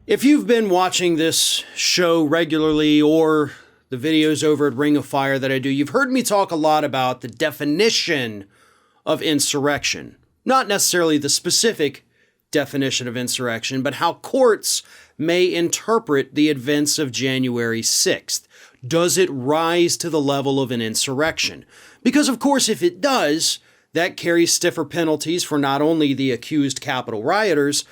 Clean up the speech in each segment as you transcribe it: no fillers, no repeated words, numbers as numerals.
If you've been watching this show regularly or the videos over at Ring of Fire that I do, you've heard me talk a lot about the definition of insurrection. Not necessarily the specific definition of insurrection, but how courts may interpret the events of January 6th. Does it rise to the level of an insurrection? Because, of course, if it does, that carries stiffer penalties for not only the accused Capitol rioters,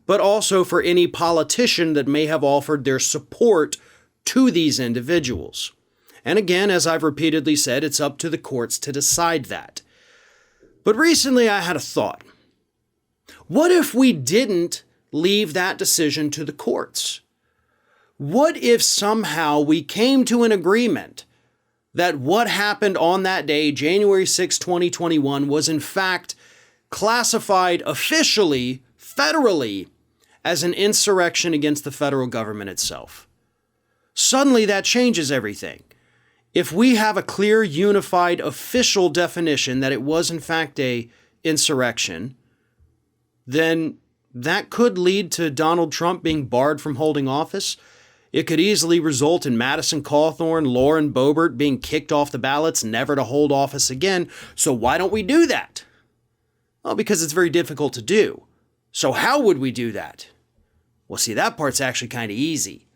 but also for any politician that may have offered their support to these individuals. And again, as I've repeatedly said, it's up to the courts to decide that. But recently I had a thought. What if we didn't leave that decision to the courts? What if somehow we came to an agreement that what happened on that day, January 6, 2021, was in fact classified officially, federally, as an insurrection against the federal government itself? Suddenly that changes everything. If we have a clear, unified, official definition that it was in fact a insurrection, then that could lead to Donald Trump being barred from holding office. It could easily result in Madison Callthorne Lauren Bobert being kicked off the ballots, never to hold office again. So why don't we do that? Well, because it's very difficult to do. So how would we do that? Well, see, that part's actually kind of easy.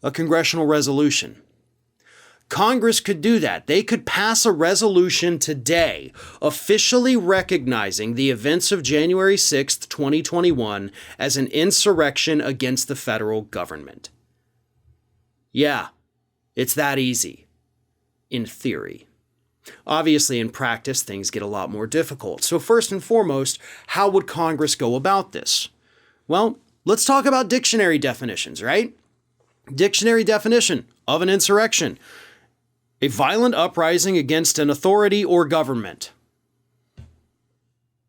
A congressional resolution. Congress could do that. They could pass a resolution today officially recognizing the events of January 6th, 2021 as an insurrection against the federal government. Yeah, it's that easy. In theory. Obviously, in practice, things get a lot more difficult. So first and foremost, how would Congress go about this? Well, let's talk about dictionary definitions, right? Dictionary definition of an insurrection: a violent uprising against an authority or government.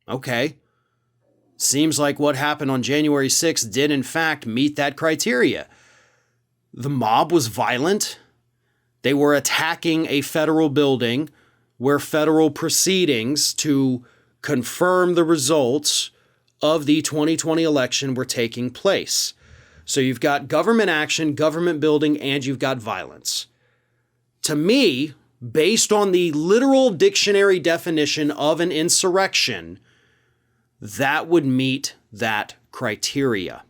Okay. Seems like what happened on January 6th did in fact meet that criteria. The mob was violent. They were attacking a federal building where federal proceedings to confirm the results of the 2020 election were taking place. So you've got government action, government building, and you've got violence. To me, based on the literal dictionary definition of an insurrection, that would meet that criteria.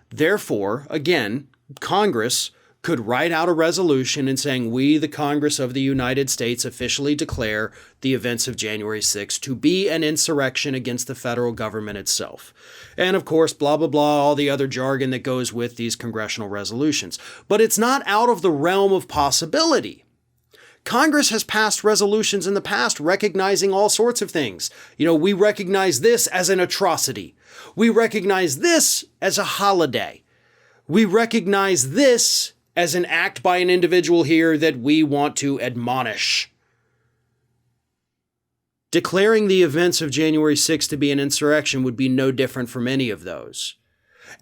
Therefore, again, Congress could write out a resolution and saying, we, the Congress of the United States, officially declare the events of January 6th to be an insurrection against the federal government itself. And of course, blah, blah, blah, all the other jargon that goes with these congressional resolutions. But it's not out of the realm of possibility. Congress has passed resolutions in the past recognizing all sorts of things. We recognize this as an atrocity. We recognize this as a holiday. We recognize this as an act by an individual here that we want to admonish. Declaring the events of January 6th to be an insurrection would be no different from any of those.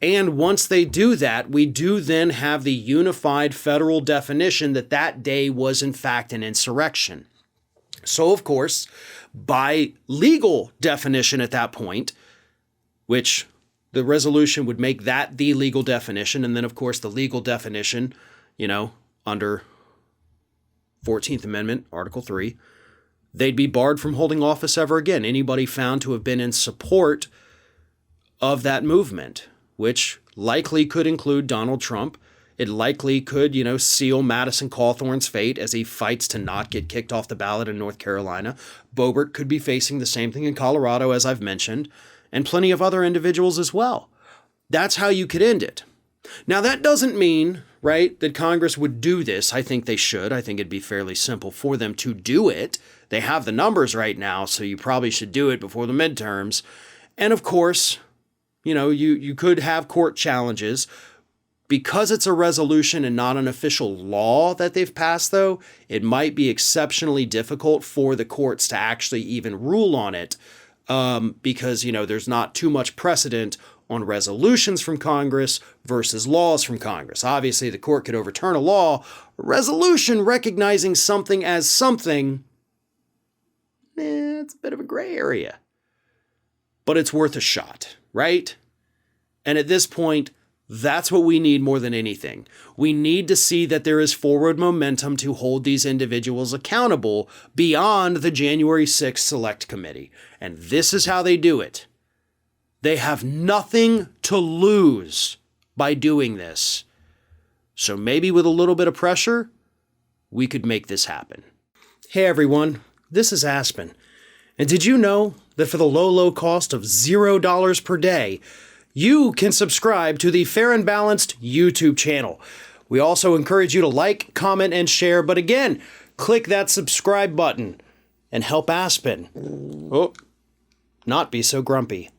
And once they do that, we do then have the unified federal definition that that day was in fact an insurrection. So, of course, by legal definition at that point, which the resolution would make that the legal definition, and then, of course, the legal definition, under 14th Amendment, Article 3, they'd be barred from holding office ever again. Anybody found to have been in support of that movement, which likely could include Donald Trump. It likely could, seal Madison Callthorne's fate as he fights to not get kicked off the ballot in North Carolina. Bobert could be facing the same thing in Colorado, as I've mentioned, and plenty of other individuals as well. That's how you could end it. Now, that doesn't mean, right, that Congress would do this. I think they should. I think it'd be fairly simple for them to do it. They have the numbers right now, so you probably should do it before the midterms. And of course, you could have court challenges. Because it's a resolution and not an official law that they've passed, though, it might be exceptionally difficult for the courts to actually even rule on it. Because, there's not too much precedent on resolutions from Congress versus laws from Congress. Obviously, the court could overturn a law. A resolution recognizing something as something, it's a bit of a gray area. But it's worth a shot, right? And at this point, that's what we need more than anything. We need to see that there is forward momentum to hold these individuals accountable beyond the January 6th Select Committee. And this is how they do it. They have nothing to lose by doing this. So maybe with a little bit of pressure, we could make this happen. Hey everyone, this is Aspen. And did you know that for the low cost of $0 per day, you can subscribe to the Fair and Balanced YouTube channel. We also encourage you to like, comment, and share. But again, click that subscribe button and help Aspen not be so grumpy.